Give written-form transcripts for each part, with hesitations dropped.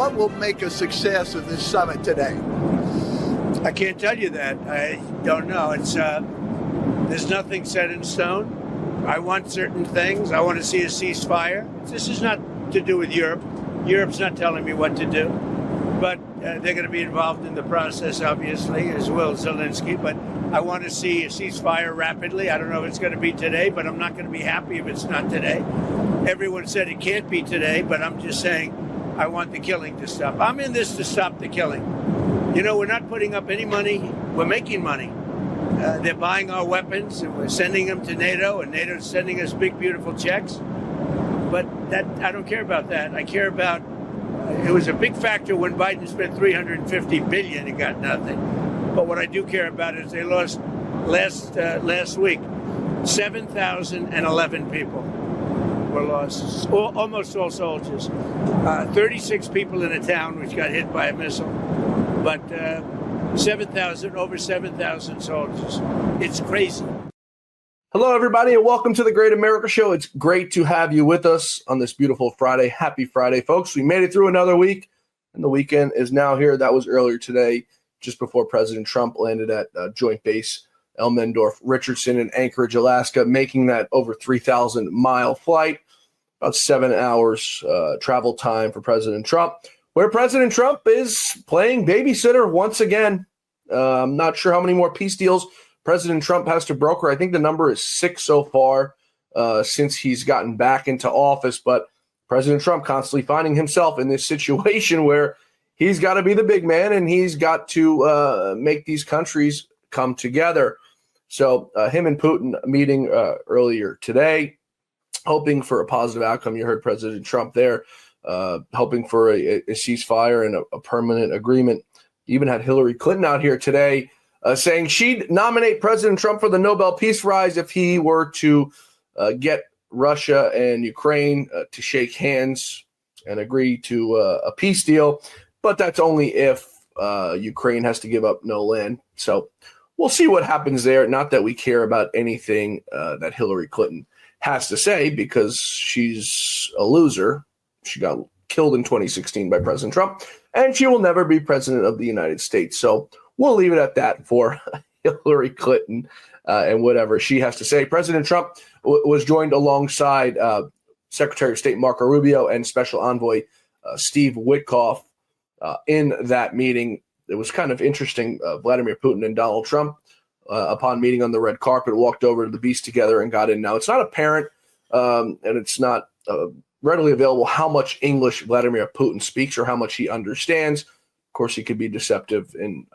What will make a success of this summit today? I can't tell you that. I don't know. It's there's nothing set in stone. I want certain things. I want to see a ceasefire. This is not to do with Europe. Europe's not telling me what to do. But they're going to be involved in the process, obviously, as will Zelensky. But I want to see a ceasefire rapidly. I don't know if it's going to be today, but I'm not going to be happy if it's not today. Everyone said it can't be today, but I'm just saying I want the killing to stop. I'm in this to stop the killing. You know, we're not putting up any money. We're making money. They're buying our weapons, and we're sending them to NATO, and NATO's sending us big, beautiful checks. But that I don't care about that. I care about it was a big factor when Biden spent $350 billion and got nothing. But what I do care about is they lost last week 7,011 people were lost, almost all soldiers. 36 people in a town which got hit by a missile, but over 7,000 soldiers. It's crazy. Hello, everybody, and welcome to the Great America Show. It's great to have you with us on this beautiful Friday. Happy Friday, folks. We made it through another week, and the weekend is now here. That was earlier today, just before President Trump landed at Joint Base Elmendorf-Richardson in Anchorage, Alaska, making that over 3,000-mile flight, about 7 hours travel time for President Trump, where President Trump is playing babysitter once again. I'm not sure how many more peace deals President Trump has to broker. I think the number is 6 so far since he's gotten back into office. But President Trump constantly finding himself in this situation where he's got to be the big man and he's got to make these countries come together. So him and Putin meeting earlier today, hoping for a positive outcome. You heard President Trump there, hoping for a ceasefire and a permanent agreement. Even had Hillary Clinton out here today saying she'd nominate President Trump for the Nobel Peace Prize if he were to get Russia and Ukraine to shake hands and agree to a peace deal. But that's only if Ukraine has to give up no land. So we'll see what happens there. Not that we care about anything that Hillary Clinton has to say, because she's a loser. She got killed in 2016 by President Trump, and she will never be president of the United States. So we'll leave it at that for Hillary Clinton and whatever she has to say. President Trump was joined alongside Secretary of State Marco Rubio and Special Envoy Steve Witkoff in that meeting. It was kind of interesting. Vladimir Putin and Donald Trump, upon meeting on the red carpet, walked over to the Beast together and got in. Now, it's not apparent and it's not readily available how much English Vladimir Putin speaks or how much he understands. Of course, he could be deceptive in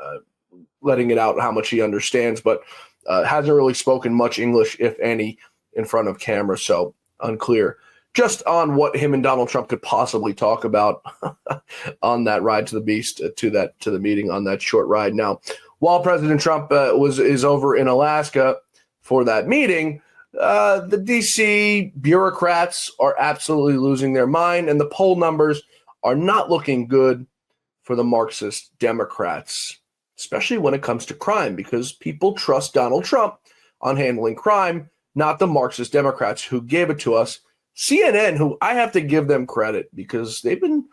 letting it out how much he understands, but hasn't really spoken much English, if any, in front of camera. So unclear just on what him and Donald Trump could possibly talk about on that ride to the Beast, to the meeting on that short ride. Now, while President Trump is over in Alaska for that meeting, the DC bureaucrats are absolutely losing their mind, and the poll numbers are not looking good for the Marxist Democrats, especially when it comes to crime, because people trust Donald Trump on handling crime, not the Marxist Democrats who gave it to us. CNN, who I have to give them credit because they've been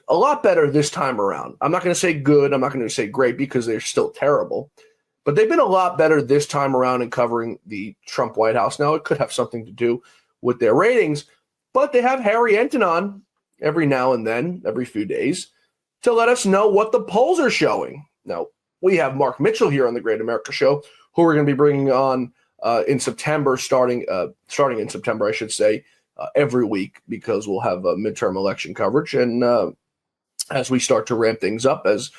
a lot better this time around. I'm not going to say good. I'm not going to say great because they're still terrible. But they've been a lot better this time around in covering the Trump White House. Now, it could have something to do with their ratings, but they have Harry Enten on every now and then, every few days, to let us know what the polls are showing. Now, we have Mark Mitchell here on the Great America Show, who we're going to be bringing on in September, starting in September, I should say, every week, because we'll have midterm election coverage. And as we start to ramp things up, as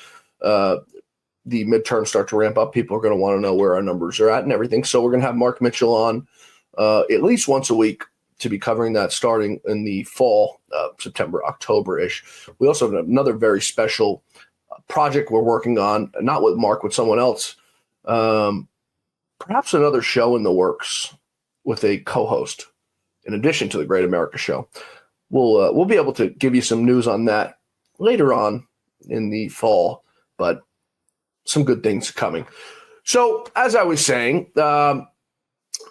the midterms start to ramp up, people are going to want to know where our numbers are at and everything. So we're going to have Mark Mitchell on at least once a week to be covering that starting in the fall, September, October-ish. We also have another very special project we're working on, not with Mark, with someone else. Perhaps another show in the works with a co-host in addition to the Great America Show. We'll be able to give you some news on that later on in the fall, but some good things coming. So, as I was saying,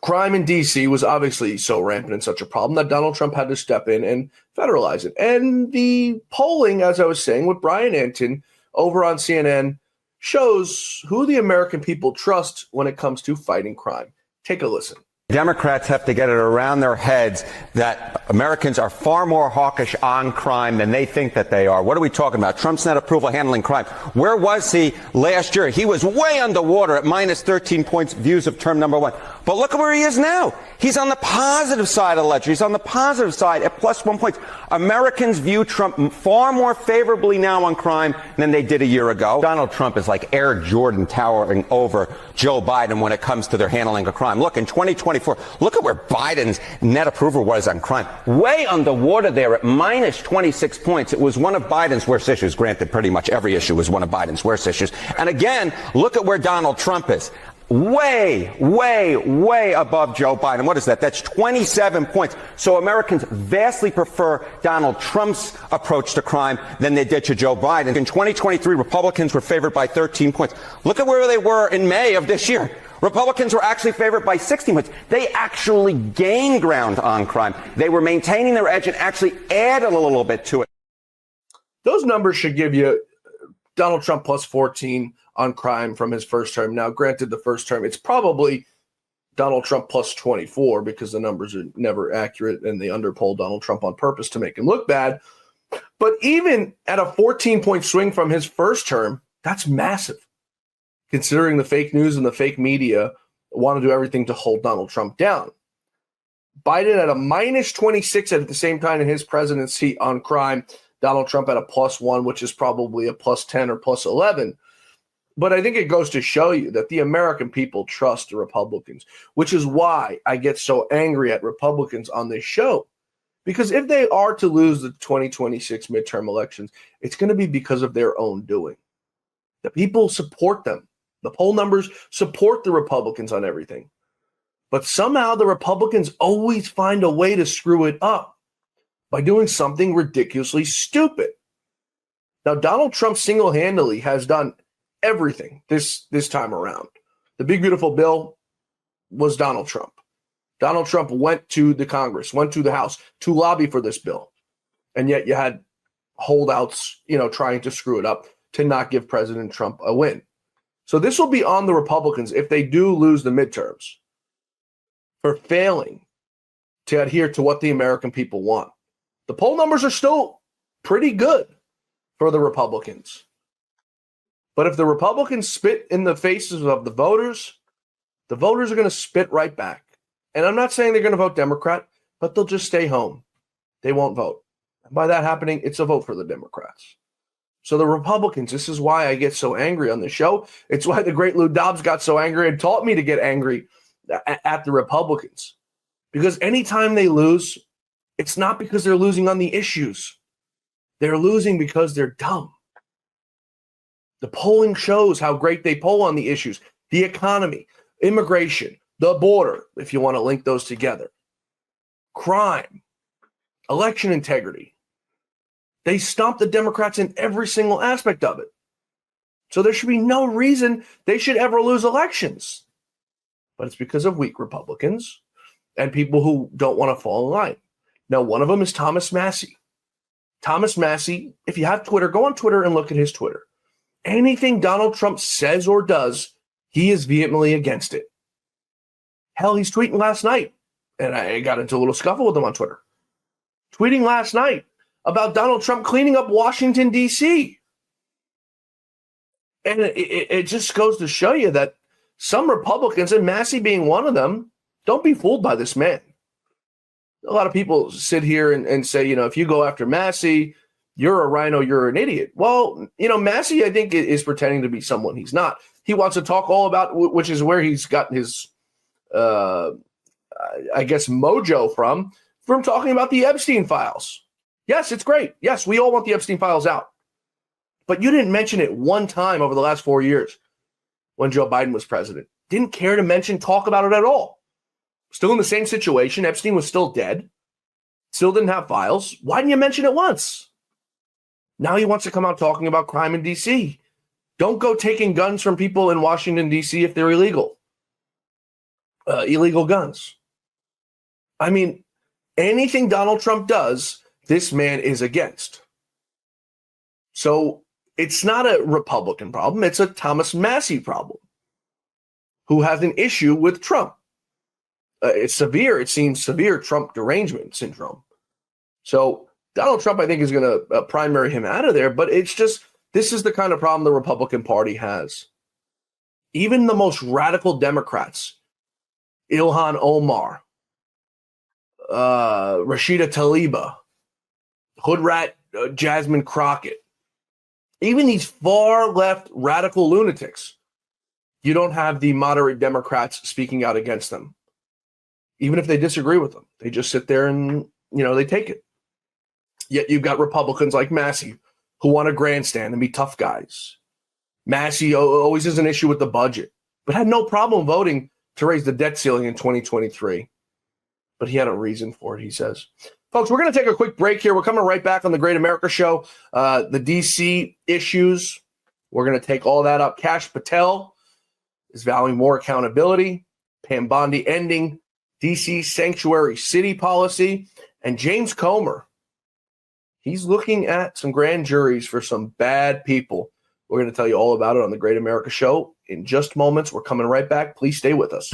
crime in D.C. was obviously so rampant and such a problem that Donald Trump had to step in and federalize it. And the polling, as I was saying, with Brian Anton over on CNN shows who the American people trust when it comes to fighting crime. Take a listen. Democrats have to get it around their heads that Americans are far more hawkish on crime than they think that they are. What are we talking about? Trump's net approval handling crime. Where was he last year? He was way underwater at minus 13 points views of term number one. But look at where he is now. He's on the positive side of the ledger. He's on the positive side at plus 1 point. Americans view Trump far more favorably now on crime than they did a year ago. Donald Trump is like Air Jordan towering over Joe Biden when it comes to their handling of crime. Look, in 2024, look at where Biden's net approval was on crime. Way underwater there at minus 26 points. It was one of Biden's worst issues. Granted, pretty much every issue was one of Biden's worst issues. And again, look at where Donald Trump is. Way, way, way above Joe Biden. What is that? That's 27 points. So Americans vastly prefer Donald Trump's approach to crime than they did to Joe Biden. In 2023, Republicans were favored by 13 points. Look at where they were in May of this year. Republicans were actually favored by 16 points. They actually gained ground on crime. They were maintaining their edge and actually added a little bit to it. Those numbers should give you Donald Trump plus 14 on crime from his first term. Now, granted, the first term, it's probably Donald Trump plus 24 because the numbers are never accurate and they underpoll Donald Trump on purpose to make him look bad. But even at a 14-point swing from his first term, that's massive, considering the fake news and the fake media want to do everything to hold Donald Trump down. Biden at a minus 26 at the same time in his presidency on crime. Donald Trump at a plus 1, which is probably a plus 10 or plus 11. But I think it goes to show you that the American people trust the Republicans, which is why I get so angry at Republicans on this show. Because if they are to lose the 2026 midterm elections, it's going to be because of their own doing. The people support them. The poll numbers support the Republicans on everything. But somehow the Republicans always find a way to screw it up by doing something ridiculously stupid. Now, Donald Trump single-handedly has done everything this time around. The big, beautiful bill was Donald Trump. Donald Trump went to the Congress, went to the House to lobby for this bill. And yet you had holdouts, trying to screw it up to not give President Trump a win. So this will be on the Republicans if they do lose the midterms for failing to adhere to what the American people want. The poll numbers are still pretty good for the Republicans. But if the Republicans spit in the faces of the voters are going to spit right back. And I'm not saying they're going to vote Democrat, but they'll just stay home. They won't vote. And by that happening, it's a vote for the Democrats. So the Republicans, this is why I get so angry on the show. It's why the great Lou Dobbs got so angry and taught me to get angry at the Republicans. Because anytime they lose, it's not because they're losing on the issues. They're losing because they're dumb. The polling shows how great they poll on the issues, the economy, immigration, the border, if you want to link those together, crime, election integrity. They stomp the Democrats in every single aspect of it. So there should be no reason they should ever lose elections. But it's because of weak Republicans and people who don't want to fall in line. Now, one of them is Thomas Massie. Thomas Massie, if you have Twitter, go on Twitter and look at his Twitter. Anything Donald Trump says or does, he is vehemently against it. Hell, he's tweeting last night, and I got into a little scuffle with him on Twitter. Tweeting last night about Donald Trump cleaning up Washington, D.C. And it just goes to show you that some Republicans, and Massie being one of them, don't be fooled by this man. A lot of people sit here and say, if you go after Massie, you're a rhino, you're an idiot. Well, Massie, I think, is pretending to be someone he's not. He wants to talk all about, which is where he's gotten his, mojo from talking about the Epstein files. Yes, it's great. Yes, we all want the Epstein files out. But you didn't mention it one time over the last 4 years when Joe Biden was president. Didn't care to talk about it at all. Still in the same situation. Epstein was still dead. Still didn't have files. Why didn't you mention it once? Now he wants to come out talking about crime in D.C. Don't go taking guns from people in Washington, D.C. if they're illegal. illegal guns. I mean, anything Donald Trump does, this man is against. So it's not a Republican problem. It's a Thomas Massie problem, who has an issue with Trump. It's severe. It seems severe Trump derangement syndrome. So Donald Trump, I think, is going to primary him out of there. But it's just, this is the kind of problem the Republican Party has. Even the most radical Democrats, Ilhan Omar, Rashida Tlaib, hood rat Jasmine Crockett, even these far left radical lunatics, you don't have the moderate Democrats speaking out against them. Even if they disagree with them, they just sit there and, they take it. Yet you've got Republicans like Massie who want to grandstand and be tough guys. Massie always has an issue with the budget, but had no problem voting to raise the debt ceiling in 2023. But he had a reason for it, he says. Folks, we're going to take a quick break here. We're coming right back on the Great America Show. The D.C. issues, we're going to take all that up. Kash Patel is vowing more accountability. Pam Bondi ending D.C. sanctuary city policy. And James Comer, he's looking at some grand juries for some bad people. We're going to tell you all about it on the Great America Show in just moments. We're coming right back. Please stay with us.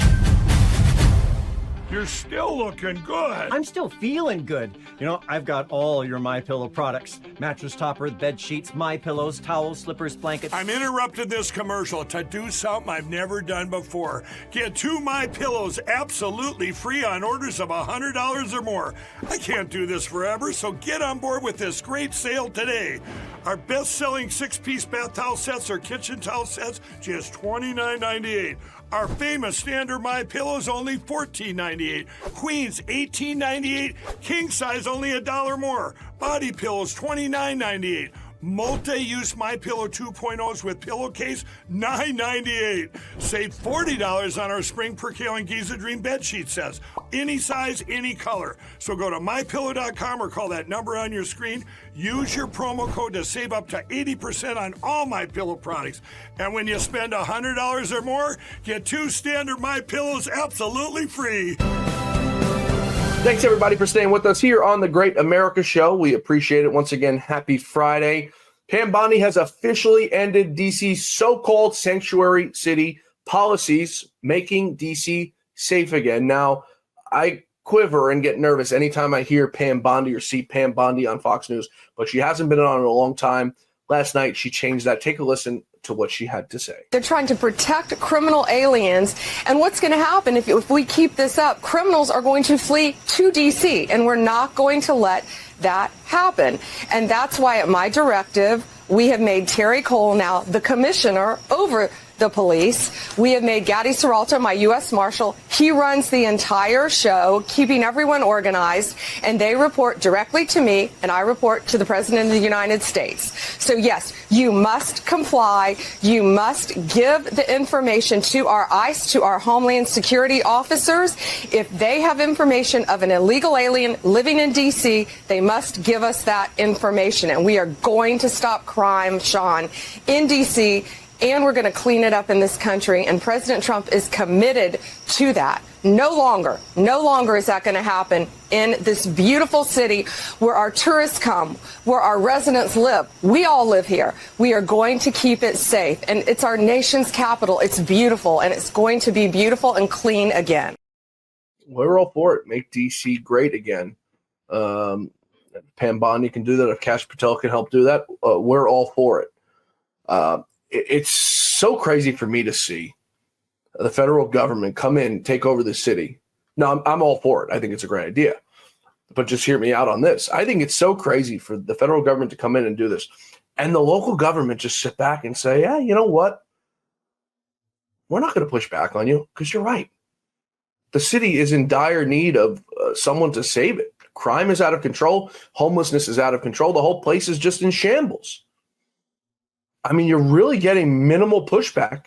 You're still looking good. I'm still feeling good. I've got all your MyPillow products. Mattress topper, bed sheets, MyPillows, towels, slippers, blankets. I'm interrupting this commercial to do something I've never done before. Get 2 MyPillows absolutely free on orders of $100 or more. I can't do this forever, so get on board with this great sale today. Our best-selling 6-piece bath towel sets or kitchen towel sets, just $29.98. Our famous standard MyPillows only $14.98. Queens $18.98. King size only $1 more. Body pillows $29.98. Multi-use MyPillow 2.0s with pillowcase $9.98. Save $40 on our spring percale Giza Dream bed sheet sets. Any size, any color. So go to MyPillow.com or call that number on your screen. Use your promo code to save up to 80% on all MyPillow products. And when you spend $100 or more, get 2 standard MyPillows absolutely free. Thanks, everybody, for staying with us here on the Great America Show. We appreciate it. Once again, happy Friday. Pam Bondi has officially ended D.C.'s so-called sanctuary city policies, making D.C. safe again. Now, I quiver and get nervous anytime I hear Pam Bondi or see Pam Bondi on Fox News, but she hasn't been on in a long time. Last night, she changed that. Take a listen to what she had to say. They're trying to protect criminal aliens. And what's going to happen if we keep this up? Criminals are going to flee to D.C., and we're not going to let that happen. And that's why, at my directive, we have made Terry Cole now the commissioner over the police. We have made Gaddy Serralto my U.S. Marshal. He runs the entire show, keeping everyone organized, and they report directly to me, and I report to the President of the United States. So, yes, you must comply. You must give the information to our ICE, to our Homeland Security officers. If they have information of an illegal alien living in D.C., they must give us that information. And we are going to stop crime, Sean, in D.C., and we're going to clean it up in this country. And President Trump is committed to that. No longer is that going to happen in this beautiful city where our tourists come, where our residents live. We all live here. We are going to keep it safe. And it's our nation's capital. It's beautiful, and it's going to be beautiful and clean again. We're all for it. Make D.C. great again. Pam Bondi can do that. If Kash Patel can help do that, we're all for it. It's so crazy for me to see the federal government come in, take over the city. No, I'm all for it. I think it's a great idea. But just hear me out on this. I think it's so crazy for the federal government to come in and do this. And the local government just sit back and say, yeah, you know what? We're not going to push back on you because you're right. The city is in dire need of someone to save it. Crime is out of control. Homelessness is out of control. The whole place is just in shambles. I mean, you're really getting minimal pushback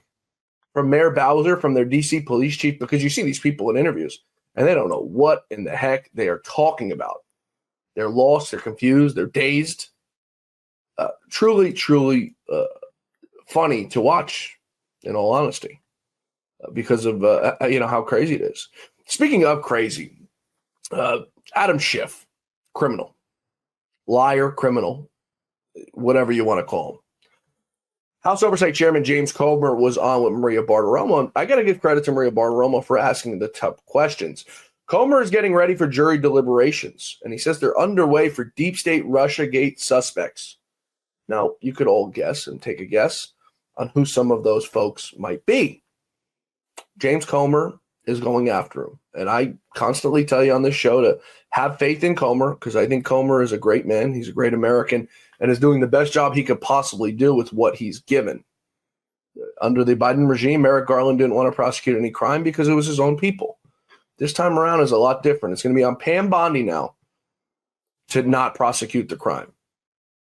from Mayor Bowser, from their D.C. police chief, because you see these people in interviews, and they don't know what in the heck they are talking about. They're lost, they're confused, they're dazed. Truly funny to watch, in all honesty. because of how crazy it is. Speaking of crazy, Adam Schiff, criminal, liar, criminal, whatever you want to call him. House Oversight Chairman James Comer was on with Maria Bartiromo. I got to give credit to Maria Bartiromo for asking the tough questions. Comer is getting ready for jury deliberations, and he says they're underway for deep state Russiagate suspects. Now, you could all guess and take a guess on who some of those folks might be. James Comer is going after him, and I constantly tell you on this show to have faith in Comer, because I think Comer is a great man. He's a great American and is doing the best job he could possibly do with what he's given. Under the Biden regime, Merrick Garland didn't want to prosecute any crime because it was his own people. This time around is a lot different. It's going to be on Pam Bondi now to not prosecute the crime.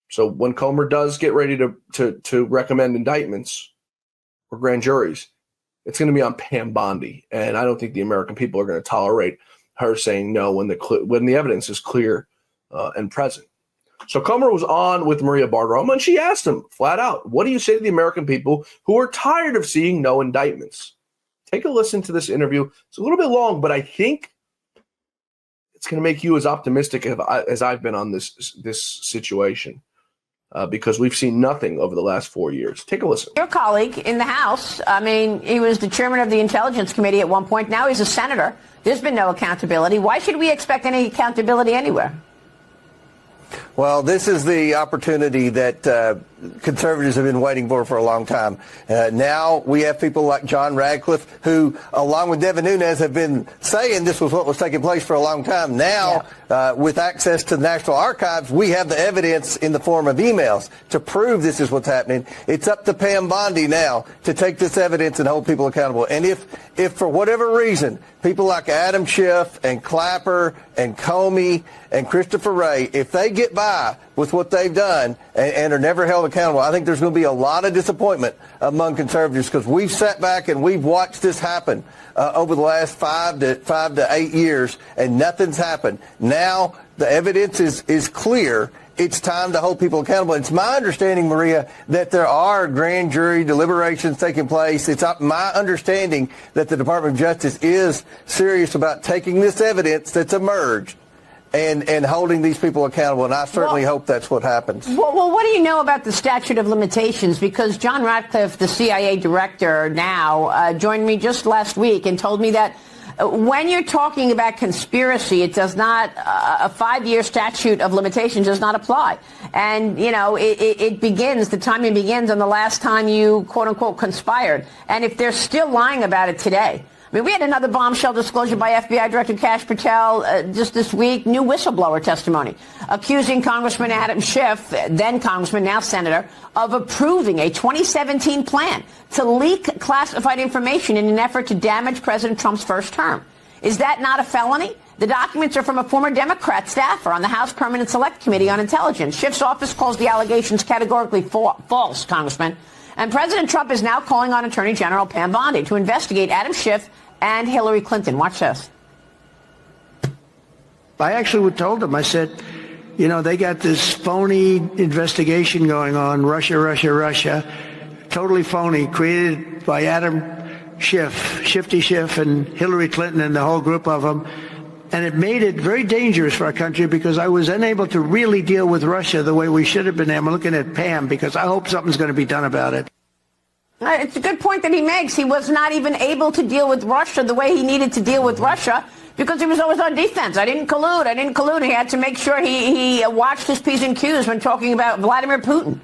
So when Comer does get ready to recommend indictments or grand juries, it's going to be on Pam Bondi. And I don't think the American people are going to tolerate her saying no when the evidence is clear and present. So Comer was on with Maria Bartiromo, and she asked him flat out, what do you say to the American people who are tired of seeing no indictments? Take a listen to this interview. It's a little bit long, but I think it's going to make you as optimistic as I've been on this situation because we've seen nothing over the last 4 years. Take a listen. Your colleague in the House, he was the chairman of the Intelligence Committee at one point. Now he's a senator. There's been no accountability. Why should we expect any accountability anywhere? Well, this is the opportunity that conservatives have been waiting for a long time. Now we have people like John Radcliffe, who, along with Devin Nunes, have been saying this was what was taking place for a long time. Now, with access to the National Archives, we have the evidence in the form of emails to prove this is what's happening. It's up to Pam Bondi now to take this evidence and hold people accountable. And if for whatever reason, people like Adam Schiff and Clapper and Comey and Christopher Wray, if they get by with what they've done and are never held accountable, I think there's going to be a lot of disappointment among conservatives because we've sat back and we've watched this happen over the last 5 to 8 years, and nothing's happened. Now the evidence is clear. It's time to hold people accountable. It's my understanding, Maria, that there are grand jury deliberations taking place. It's my understanding that the Department of Justice is serious about taking this evidence that's emerged and holding these people accountable, and I certainly hope that's what happens. Well, what do you know about the statute of limitations? Because John Ratcliffe, the CIA director now, joined me just last week and told me that when you're talking about conspiracy, it does not, a 5-year statute of limitations does not apply. And, it begins, the timing begins on the last time you, quote unquote, conspired. And if they're still lying about it today, we had another bombshell disclosure by FBI Director Kash Patel just this week, new whistleblower testimony, accusing Congressman Adam Schiff, then Congressman, now Senator, of approving a 2017 plan to leak classified information in an effort to damage President Trump's first term. Is that not a felony? The documents are from a former Democrat staffer on the House Permanent Select Committee on Intelligence. Schiff's office calls the allegations categorically false, Congressman. And President Trump is now calling on Attorney General Pam Bondi to investigate Adam Schiff and Hillary Clinton. Watch this. I actually told them, I said, they got this phony investigation going on, Russia, totally phony, created by Adam Schiff, Shifty Schiff, and Hillary Clinton and the whole group of them. And it made it very dangerous for our country because I was unable to really deal with Russia the way we should have been. I'm looking at Pam because I hope something's going to be done about it. It's a good point that he makes. He was not even able to deal with Russia the way he needed to deal with Russia because he was always on defense. I didn't collude. He had to make sure he watched his P's and Q's when talking about Vladimir Putin.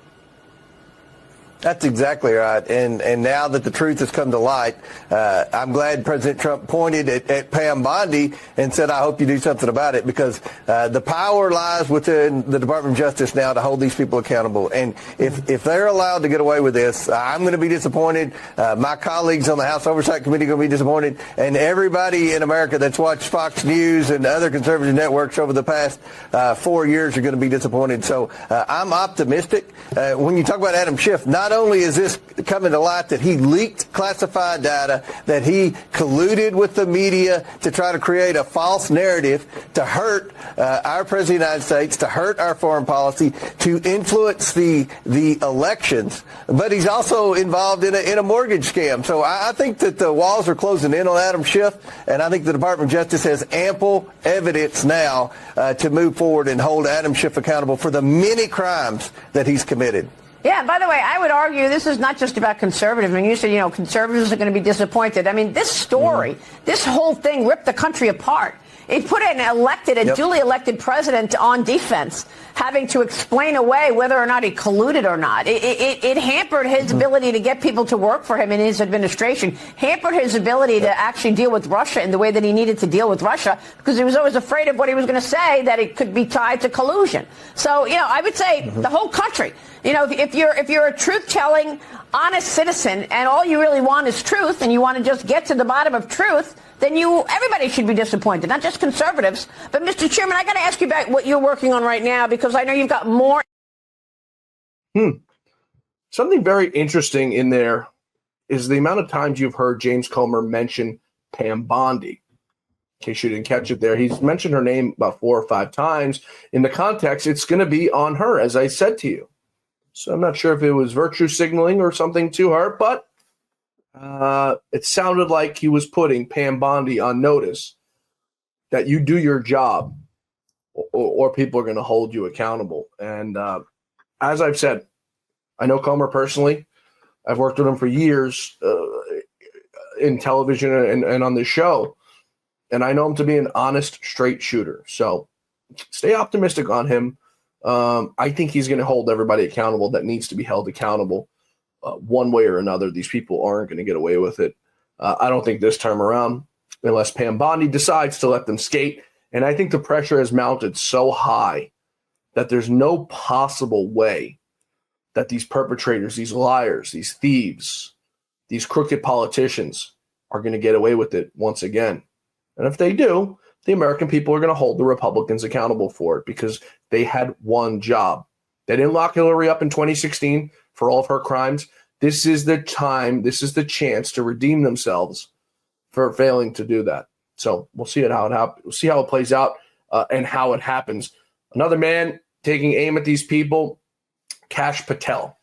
That's exactly right. And now that the truth has come to light, I'm glad President Trump pointed at Pam Bondi and said, I hope you do something about it, because the power lies within the Department of Justice now to hold these people accountable. And if they're allowed to get away with this, I'm going to be disappointed. My colleagues on the House Oversight Committee are going to be disappointed. And everybody in America that's watched Fox News and other conservative networks over the past 4 years are going to be disappointed. So I'm optimistic. When you talk about Adam Schiff, not only is this coming to light that he leaked classified data, that he colluded with the media to try to create a false narrative to hurt our President of the United States, to hurt our foreign policy, to influence the elections. But he's also involved in a mortgage scam. So I think that the walls are closing in on Adam Schiff, and I think the Department of Justice has ample evidence now to move forward and hold Adam Schiff accountable for the many crimes that he's committed. Yeah, by the way, I would argue this is not just about conservatives. I mean, you said, conservatives are going to be disappointed. I mean, this story, this whole thing ripped the country apart. It put a duly elected president on defense, having to explain away whether or not he colluded or not. It hampered his ability to get people to work for him in his administration, hampered his ability to actually deal with Russia in the way that he needed to deal with Russia, because he was always afraid of what he was going to say, that it could be tied to collusion. So, I would say the whole country, if you're a truth-telling, honest citizen and all you really want is truth and you want to just get to the bottom of truth, then everybody should be disappointed, not just conservatives. But, Mr. Chairman, I got to ask you about what you're working on right now, because I know you've got more. Something very interesting in there is the amount of times you've heard James Comer mention Pam Bondi. In case you didn't catch it there, he's mentioned her name about 4 or 5 times. In the context, it's going to be on her, as I said to you. So I'm not sure if it was virtue signaling or something to her, but it sounded like he was putting Pam Bondi on notice that you do your job or people are going to hold you accountable. And as I've said, I know Comer personally. I've worked with him for years in television and on this show. And I know him to be an honest, straight shooter. So stay optimistic on him. I think he's going to hold everybody accountable that needs to be held accountable. One way or another, these people aren't going to get away with it. I don't think this time around, unless Pam Bondi decides to let them skate. And I think the pressure has mounted so high that there's no possible way that these perpetrators, these liars, these thieves, these crooked politicians are going to get away with it once again. And if they do, the American people are going to hold the Republicans accountable for it, because they had one job. They didn't lock Hillary up in 2016 for all of her crimes. This is the time, this is the chance to redeem themselves for failing to do that. So we'll see how it happens. We'll see how it plays out and how it happens. Another man taking aim at these people, Kash Patel.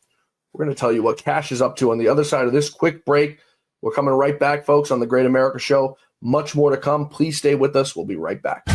We're going to tell you what Kash is up to on the other side of this quick break. We're coming right back, folks, on the Great America Show. Much more to come. Please stay with us. We'll be right back.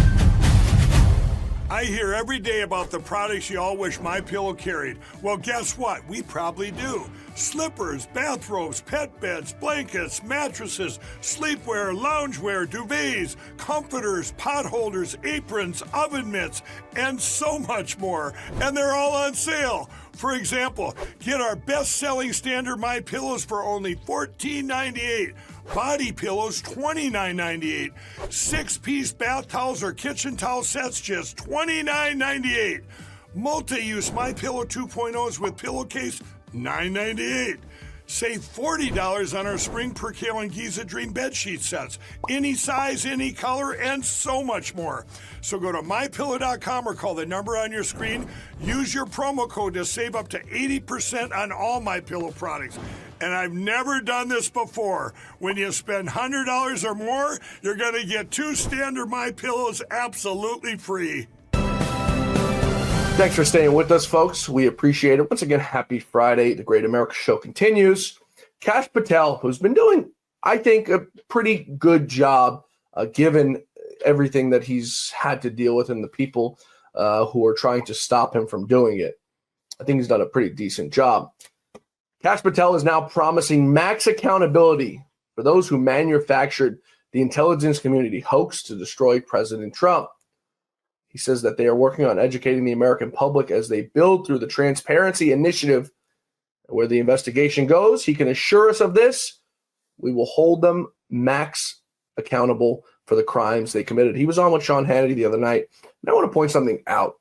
I hear every day about the products you all wish MyPillow carried. Well, guess what? We probably do. Slippers, bathrobes, pet beds, blankets, mattresses, sleepwear, loungewear, duvets, comforters, pot holders, aprons, oven mitts, and so much more. And they're all on sale. For example, get our best-selling standard MyPillows for only $14.98. Body pillows, $29.98. 6-piece bath towels or kitchen towel sets, just $29.98. Multi-use MyPillow 2.0s with pillowcase, $9.98. Save $40 on our Spring Percale and Giza Dream bedsheet sets. Any size, any color, and so much more. So go to MyPillow.com or call the number on your screen. Use your promo code to save up to 80% on all MyPillow products. And I've never done this before. When you spend $100 or more, you're going to get 2 standard MyPillows absolutely free. Thanks for staying with us, folks. We appreciate it. Once again, happy Friday. The Great America Show continues. Kash Patel, who's been doing, I think, a pretty good job given everything that he's had to deal with and the people who are trying to stop him from doing it. I think he's done a pretty decent job. Kash Patel is now promising max accountability for those who manufactured the intelligence community hoax to destroy President Trump. He says that they are working on educating the American public as they build through the Transparency Initiative. Where the investigation goes, he can assure us of this. We will hold them max accountable for the crimes they committed. He was on with Sean Hannity the other night. And I want to point something out.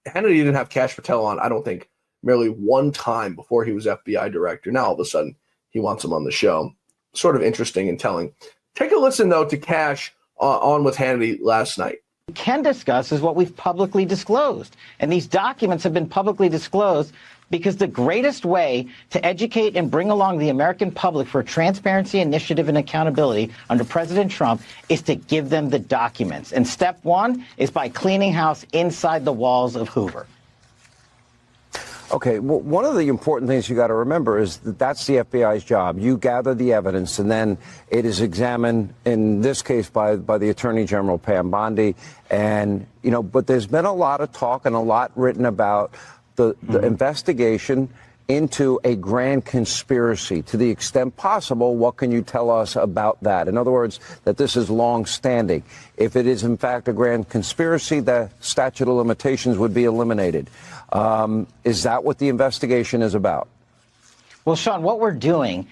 Hannity didn't have Kash Patel on, I don't think, merely one time before he was FBI director. Now all of a sudden he wants him on the show. Sort of interesting and telling. Take a listen, though, to Kash on with Hannity last night. can discuss is what we've publicly disclosed. And these documents have been publicly disclosed because the greatest way to educate and bring along the American public for transparency, initiative, and accountability under President Trump is to give them the documents. And step one is by cleaning house inside the walls of Hoover. Okay, well, one of the important things you got to remember is that that's the FBI's job. You gather the evidence, and then it is examined, in this case, by the Attorney General, Pam Bondi. And, you know, but there's been a lot of talk and a lot written about the investigation into a grand conspiracy. To the extent possible, what can you tell us about that? In other words, that this is long-standing. If it is, in fact, a grand conspiracy, the statute of limitations would be eliminated. Is that what the investigation is about? Well, Sean, what we're doing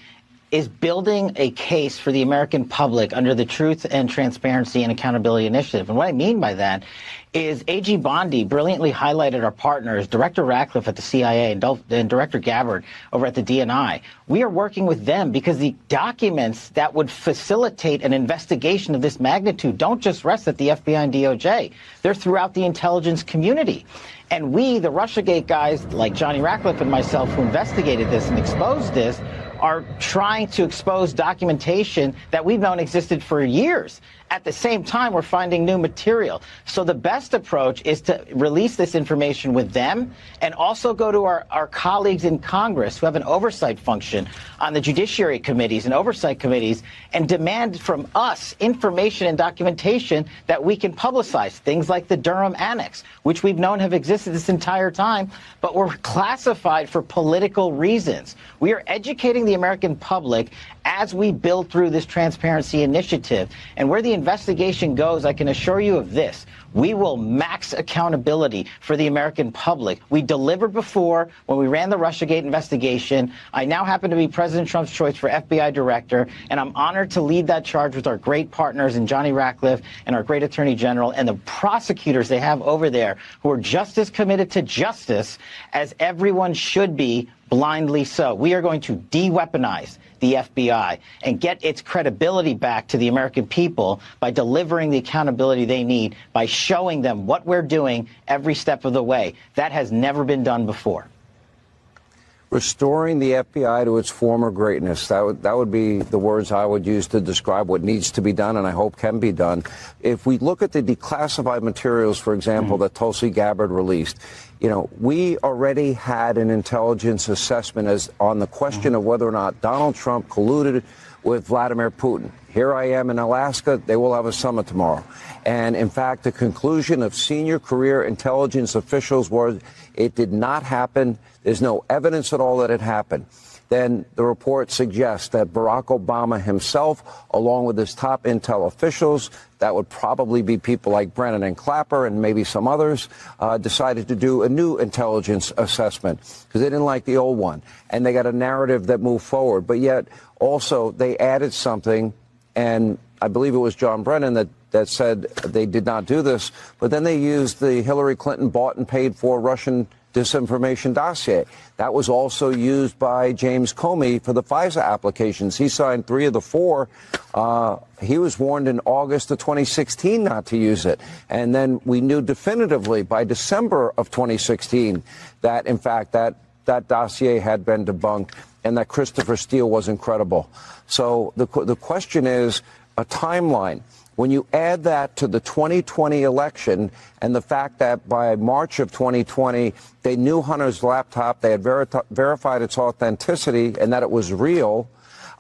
is building a case for the American public under the Truth and Transparency and Accountability Initiative. And what I mean by that is AG Bondi brilliantly highlighted our partners, Director Ratcliffe at the CIA and Director Gabbard over at the DNI. We are working with them because the documents that would facilitate an investigation of this magnitude don't just rest at the FBI and DOJ. They're throughout the intelligence community. And we, the Russiagate guys like Johnny Ratcliffe and myself who investigated this and exposed this, are trying to expose documentation that we've known existed for years. At the same time, we're finding new material. So the best approach is to release this information with them and also go to our colleagues in Congress who have an oversight function on the judiciary committees and oversight committees and demand from us information and documentation that we can publicize. Things like the Durham Annex, which we've known have existed this entire time, but were classified for political reasons. We are educating the American public as we build through this transparency initiative. And where the investigation goes, I can assure you of this. We will max accountability for the American public. We delivered before when we ran the Russiagate investigation. I now happen to be President Trump's choice for FBI director, and I'm honored to lead that charge with our great partners in Johnny Ratcliffe and our great Attorney General and the prosecutors they have over there who are just as committed to justice as everyone should be, blindly so. We are going to de-weaponize the FBI and get its credibility back to the American people by delivering the accountability they need, by showing them what we're doing every step of the way. That has never been done before. Restoring the FBI to its former greatness. That would be the words I would use to describe what needs to be done and I hope can be done. If we look at the declassified materials, for example, that Tulsi Gabbard released, you know, we already had an intelligence assessment on the question of whether or not Donald Trump colluded with Vladimir Putin. Here I am in Alaska. They will have a summit tomorrow. And in fact, the conclusion of senior career intelligence officials was it did not happen. There's no evidence at all that it happened. Then the report suggests that Barack Obama himself, along with his top intel officials, that would probably be people like Brennan and Clapper and maybe some others, decided to do a new intelligence assessment because they didn't like the old one. And they got a narrative that moved forward. But yet also they added something, and I believe it was John Brennan that said they did not do this. But then they used the Hillary Clinton bought and paid for Russian disinformation dossier. That was also used by James Comer for the FISA applications. He signed 3 of the 4. He was warned in August of 2016 not to use it. And then we knew definitively by December of 2016 that, in fact, that dossier had been debunked and that Christopher Steele was incredible. So the question is a timeline. When you add that to the 2020 election and the fact that by March of 2020, they knew Hunter's laptop, they had verified its authenticity and that it was real,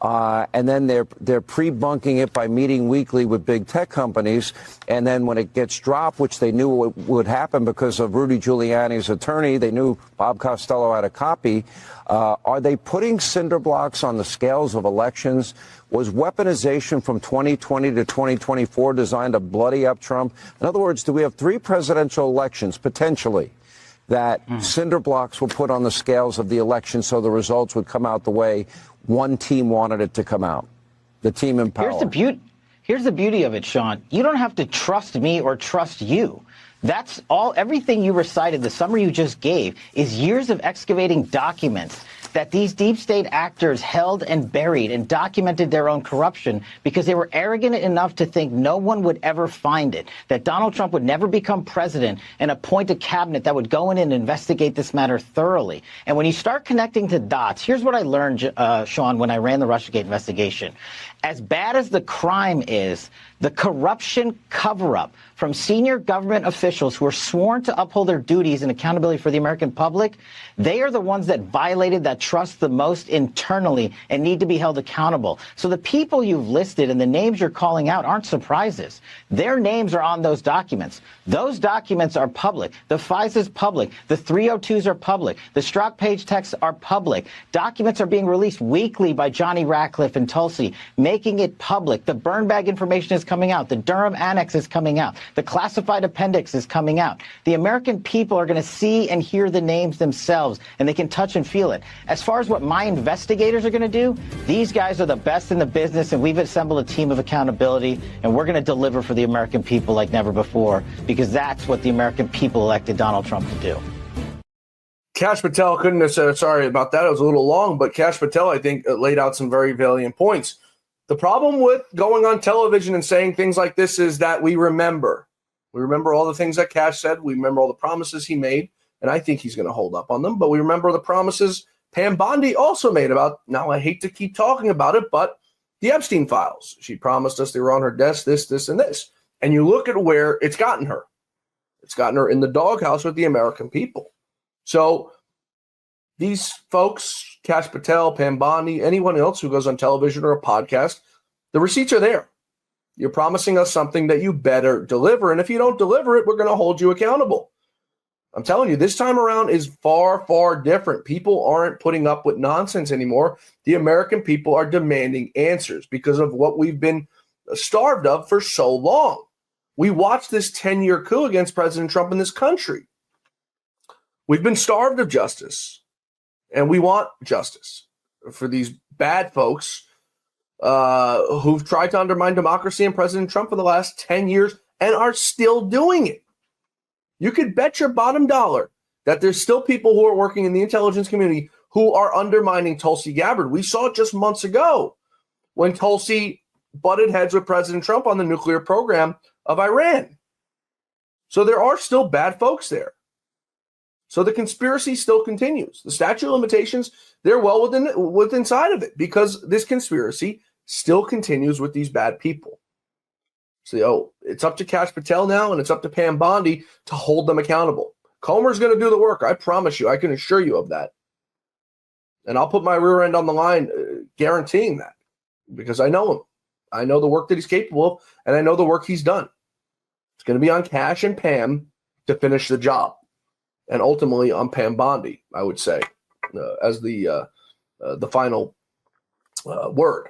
and then they're pre-bunking it by meeting weekly with big tech companies, and then when it gets dropped, which they knew would happen because of Rudy Giuliani's attorney, they knew Bob Costello had a copy. Are they putting cinder blocks on the scales of elections? Was weaponization from 2020 to 2024 designed to bloody up Trump? In other words, do we have 3 presidential elections, potentially, that cinder blocks were put on the scales of the election so the results would come out the way one team wanted it to come out, the team in power? Here's the beauty of it, Sean. You don't have to trust me or trust you. That's all. Everything you recited, the summary you just gave, is years of excavating documents that these deep state actors held and buried and documented their own corruption because they were arrogant enough to think no one would ever find it, that Donald Trump would never become president and appoint a cabinet that would go in and investigate this matter thoroughly. And when you start connecting the dots, here's what I learned, Sean, when I ran the Russiagate investigation. As bad as the crime is, the corruption cover-up from senior government officials who are sworn to uphold their duties and accountability for the American public, they are the ones that violated that trust the most internally and need to be held accountable. So the people you've listed and the names you're calling out aren't surprises. Their names are on those documents. Those documents are public. The FISA's public. The 302s are public. The Strzok page texts are public. Documents are being released weekly by Johnny Ratcliffe and Tulsi, making it public. The burn bag information is coming out. The Durham Annex is coming out. The classified appendix is coming out. The American people are going to see and hear the names themselves, and they can touch and feel it. As far as what my investigators are going to do, these guys are the best in the business, and we've assembled a team of accountability, and we're going to deliver for the American people like never before, because that's what the American people elected Donald Trump to do. Kash Patel couldn't have said, sorry about that. It was a little long, but Kash Patel, I think, laid out some very valiant points. The problem with going on television and saying things like this is that we remember. We remember all the things that Kash said. We remember all the promises he made, and I think he's going to hold up on them. But we remember the promises Pam Bondi also made about, now I hate to keep talking about it, but the Epstein files. She promised us they were on her desk, this, and this. And you look at where it's gotten her. It's gotten her in the doghouse with the American people. So these folks, Kash Patel, Pam Bondi, anyone else who goes on television or a podcast, the receipts are there. You're promising us something that you better deliver. And if you don't deliver it, we're going to hold you accountable. I'm telling you, this time around is far, far different. People aren't putting up with nonsense anymore. The American people are demanding answers because of what we've been starved of for so long. We watched this 10-year coup against President Trump in this country. We've been starved of justice, and we want justice for these bad folks who've tried to undermine democracy and President Trump for the last 10 years and are still doing it. You could bet your bottom dollar that there's still people who are working in the intelligence community who are undermining Tulsi Gabbard. We saw it just months ago when Tulsi butted heads with President Trump on the nuclear program of Iran. So there are still bad folks there. So the conspiracy still continues. The statute of limitations, they're well within inside of it because this conspiracy still continues with these bad people. So it's up to Kash Patel now, and it's up to Pam Bondi to hold them accountable. Comer's going to do the work. I promise you. I can assure you of that. And I'll put my rear end on the line guaranteeing that because I know him. I know the work that he's capable of, and I know the work he's done. It's going to be on Kash and Pam to finish the job. And ultimately on Pam Bondi, I would say, as the final word.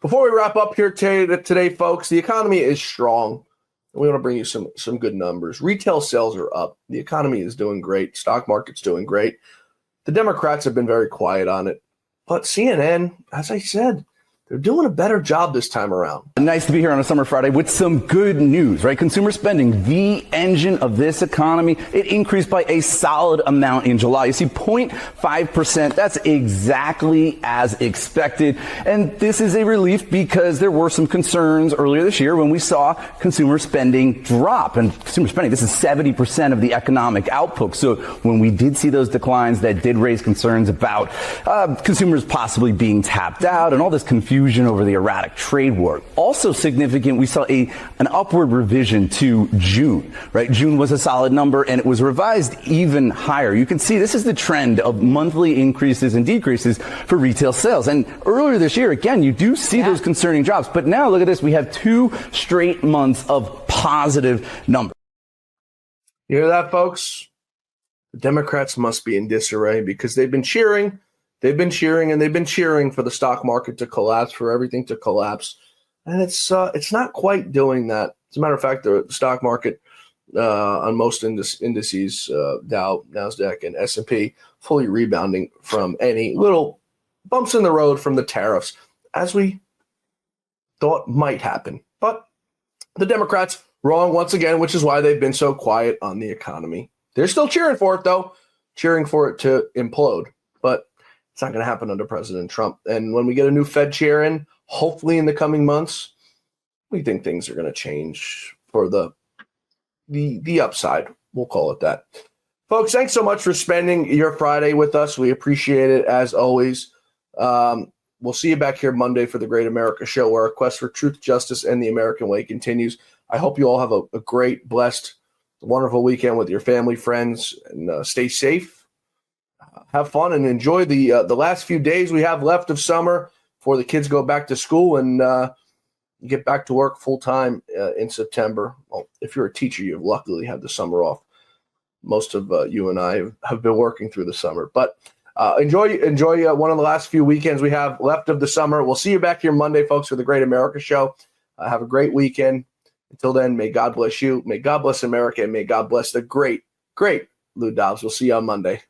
Before we wrap up here today, folks, the economy is strong. We want to bring you some good numbers. Retail sales are up. The economy is doing great. Stock market's doing great. The Democrats have been very quiet on it. But CNN, as I said, they're doing a better job this time around. Nice to be here on a summer Friday with some good news, right? Consumer spending, the engine of this economy, it increased by a solid amount in July. You see 0.5%. That's exactly as expected. And this is a relief because there were some concerns earlier this year when we saw consumer spending drop. And consumer spending, this is 70% of the economic output. So when we did see those declines, that did raise concerns about consumers possibly being tapped out and all this confusion over the erratic trade war. Also significant, we saw an upward revision to June, right? June was a solid number and it was revised even higher. You can see this is the trend of monthly increases and decreases for retail sales. And earlier this year, again, you do see those concerning drops. But now look at this. We have 2 straight months of positive numbers. You hear that, folks? The Democrats must be in disarray because they've been cheering. They've been cheering and they've been cheering for the stock market to collapse, for everything to collapse. And it's not quite doing that. As a matter of fact, the stock market on most indices, Dow, NASDAQ, and S&P, fully rebounding from any little bumps in the road from the tariffs, as we thought might happen. But the Democrats wrong once again, which is why they've been so quiet on the economy. They're still cheering for it, though, cheering for it to implode. But It's not going to happen under President Trump. And when we get a new Fed chair in, hopefully in the coming months, we think things are going to change for the upside. We'll call it that. Folks, thanks so much for spending your Friday with us. We appreciate it as always. We'll see you back here Monday for the Great America Show, where our quest for truth, justice, and the American way continues. I hope you all have a great, blessed, wonderful weekend with your family, friends, and stay safe. Have fun and enjoy the last few days we have left of summer before the kids go back to school and get back to work full time in September. Well, if you're a teacher, you luckily have the summer off. Most of you and I have been working through the summer, but enjoy one of the last few weekends we have left of the summer. We'll see you back here Monday, folks, for the Great America Show. Have a great weekend. Until then, may God bless you, may God bless America, and may God bless the great Lou Dobbs. We'll see you on Monday.